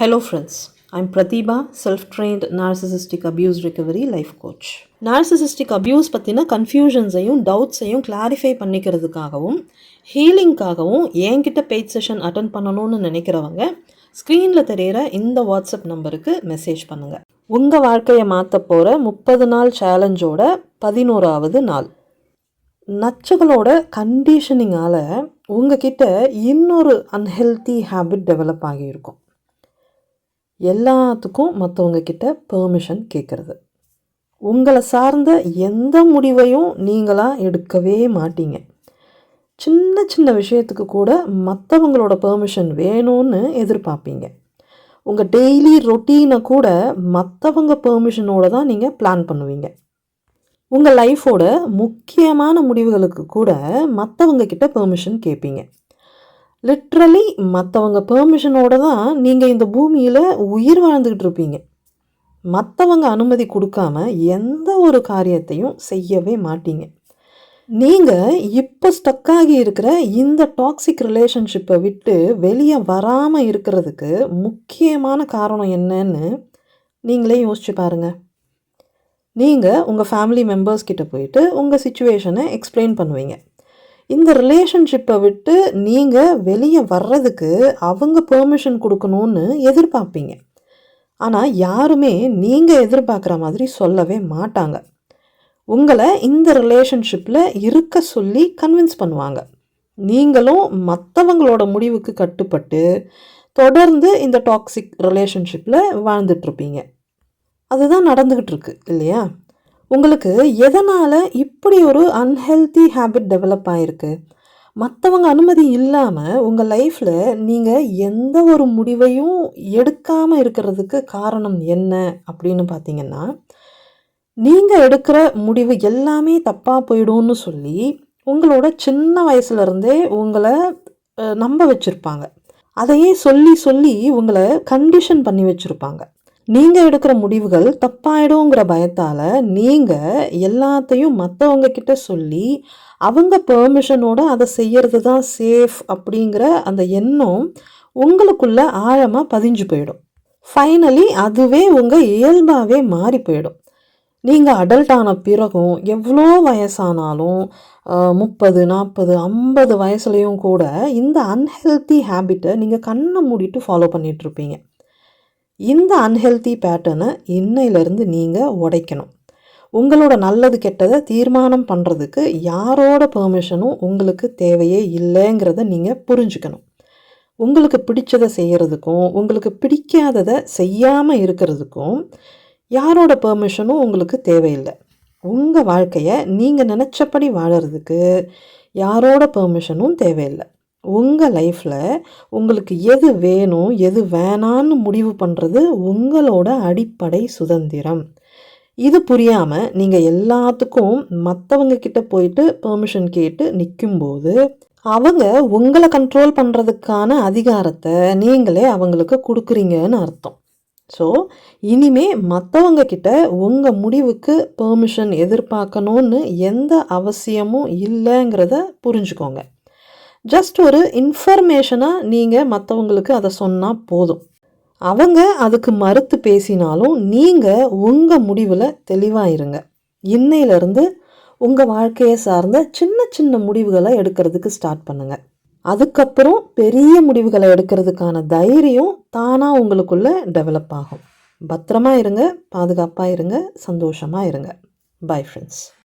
Hello friends, I'm Pratibha, self-trained narcissistic abuse recovery life coach. Narcissistic abuse பற்றின கன்ஃபியூஷன்ஸையும் டவுட்ஸையும் clarify பண்ணிக்கிறதுக்காகவும் ஹீலிங்காகவும் என்கிட்ட paid session attend பண்ணணும்னு நினைக்கிறவங்க ஸ்க்ரீனில் தெரிகிற இந்த வாட்ஸ்அப் நம்பருக்கு மெசேஜ் பண்ணுங்கள். உங்கள் வாழ்க்கையை மாற்ற போகிற 30 நாள் சேலஞ்சோட 11வது நாள். நச்சுகளோட கண்டிஷனிங்கால் உங்ககிட்ட இன்னொரு அன்ஹெல்தி ஹேபிட் டெவலப் ஆகியிருக்கும். எல்லாத்துக்கும் மற்றவங்க கிட்ட பெர்மிஷன் கேட்குறது. உங்களை சார்ந்த எந்த முடிவையும் நீங்களாக எடுக்கவே மாட்டீங்க. சின்ன சின்ன விஷயத்துக்கு கூட மற்றவங்களோட பெர்மிஷன் வேணும்னு எதிர்பார்ப்பீங்க. உங்கள் டெய்லி ரொட்டீனை கூட மற்றவங்க பெர்மிஷனோடு தான் நீங்கள் பிளான் பண்ணுவீங்க. உங்கள் லைஃபோட முக்கியமான முடிவுகளுக்கு கூட மற்றவங்க கிட்ட பெர்மிஷன் கேட்பீங்க. லிட்ரலி மற்றவங்க பெர்மிஷனோடு தான் நீங்கள் இந்த பூமியில் உயிர் வாழ்ந்துக்கிட்டு இருப்பீங்க. மற்றவங்க அனுமதி கொடுக்காம எந்த ஒரு காரியத்தையும் செய்யவே மாட்டீங்க. நீங்கள் இப்போ ஸ்டக்காகி இருக்கிற இந்த டாக்ஸிக் ரிலேஷன்ஷிப்பை விட்டு வெளியே வராமல் இருக்கிறதுக்கு முக்கியமான காரணம் என்னன்னு நீங்களே யோசிச்சு பாருங்கள். நீங்கள் உங்கள் ஃபேமிலி மெம்பர்ஸ் கிட்ட போயிட்டு உங்கள் சிச்சுவேஷனை எக்ஸ்பிளைன் பண்ணுவீங்க. இந்த ரிலேஷன்ஷிப்பை விட்டு நீங்கள் வெளியே வர்றதுக்கு அவங்க பெர்மிஷன் கொடுக்கணும்னு எதிர்பார்ப்பீங்க. ஆனால் யாருமே நீங்கள் எதிர்பார்க்குற மாதிரி சொல்லவே மாட்டாங்க. உங்களை இந்த ரிலேஷன்ஷிப்பில் இருக்க சொல்லி கன்வின்ஸ் பண்ணுவாங்க. நீங்களும் மற்றவங்களோட முடிவுக்கு கட்டுப்பட்டு தொடர்ந்து இந்த டாக்ஸிக் ரிலேஷன்ஷிப்பில் வாழ்ந்துட்டுருப்பீங்க. அதுதான் நடந்துக்கிட்டு இருக்கு இல்லையா? உங்களுக்கு எதனால் இப்படி ஒரு அன்ஹெல்தி ஹேபிட் டெவலப் ஆகிருக்கு? மற்றவங்க அனுமதி இல்லாமல் உங்கள் லைஃப்பில் நீங்கள் எந்த ஒரு முடிவையும் எடுக்காமல் இருக்கிறதுக்கு காரணம் என்ன அப்படின்னு பார்த்தீங்கன்னா, நீங்கள் எடுக்கிற முடிவு எல்லாமே தப்பாக போயிடும்னு சொல்லி உங்களோட சின்ன வயசுலேருந்தே உங்களை நம்ப வச்சுருப்பாங்க. அதையே சொல்லி சொல்லி உங்களை கண்டிஷன் பண்ணி வச்சுருப்பாங்க. நீங்கள் எடுக்கிற முடிவுகள் தப்பாயிடுங்கிற பயத்தால் நீங்கள் எல்லாத்தையும் மற்றவங்க கிட்ட சொல்லி அவங்க பெர்மிஷனோடு அதை செய்கிறது தான் சேஃப் அப்படிங்கிற அந்த எண்ணம் உங்களுக்குள்ள ஆழமாக பதிஞ்சு போயிடும். ஃபைனலி அதுவே உங்கள் இயல்பாகவே மாறி போயிடும். நீங்கள் அடல்ட் ஆன பிறகும் எவ்வளோ வயசானாலும் 30, 40, 50 வயசுலேயும் கூட இந்த அன்ஹெல்தி ஹேபிட்டை நீங்கள் கண்ணை மூடிட்டு ஃபாலோ பண்ணிகிட்ருப்பீங்க. இந்த அன்ஹெல்தி பேட்டர்னை இன்னையிலேருந்து நீங்கள் உடைக்கணும். உங்களோட நல்லது கெட்டதை தீர்மானம் பண்ணுறதுக்கு யாரோட பெர்மிஷனும் உங்களுக்கு தேவையே இல்லைங்கிறத நீங்கள் புரிஞ்சுக்கணும். உங்களுக்கு பிடிச்சதை செய்கிறதுக்கும் உங்களுக்கு பிடிக்காததை செய்யாமல் இருக்கிறதுக்கும் யாரோட பெர்மிஷனும் உங்களுக்கு தேவையில்லை. உங்கள் வாழ்க்கையை நீங்கள் நினச்சபடி வாழறதுக்கு யாரோட பெர்மிஷனும் தேவையில்லை. உங்கள் லைஃப்பில் உங்களுக்கு எது வேணும் எது வேணான்னு முடிவு பண்ணுறது உங்களோட அடிப்படை சுதந்திரம். இது புரியாமல் நீங்கள் எல்லாத்துக்கும் மற்றவங்க கிட்ட போயிட்டு பெர்மிஷன் கேட்டு நிற்கும்போது அவங்க உங்களை கண்ட்ரோல் பண்ணுறதுக்கான அதிகாரத்தை நீங்களே அவங்களுக்கு கொடுக்குறீங்கன்னு அர்த்தம். ஸோ இனிமே மற்றவங்க கிட்ட உங்கள் முடிவுக்கு பெர்மிஷன் எதிர்பார்க்கணுன்னு எந்த அவசியமும் இல்லைங்கிறத புரிஞ்சுக்கோங்க. ஜஸ்ட் ஒரு இன்ஃபர்மேஷனாக நீங்கள் மற்றவங்களுக்கு அதை சொன்னால் போதும். அவங்க அதுக்கு மறுத்து பேசினாலும் நீங்கள் உங்கள் முடிவில் தெளிவாக இருங்க. இன்னையிலேருந்து உங்கள் வாழ்க்கையை சார்ந்த சின்ன சின்ன முடிவுகளை எடுக்கிறதுக்கு ஸ்டார்ட் பண்ணுங்கள். அதுக்கப்புறம் பெரிய முடிவுகளை எடுக்கிறதுக்கான தைரியம் தானாக உங்களுக்குள்ளே டெவலப் ஆகும். பத்திரமா இருங்க, பாதுகாப்பாக இருங்க, சந்தோஷமாக இருங்க. Bye friends.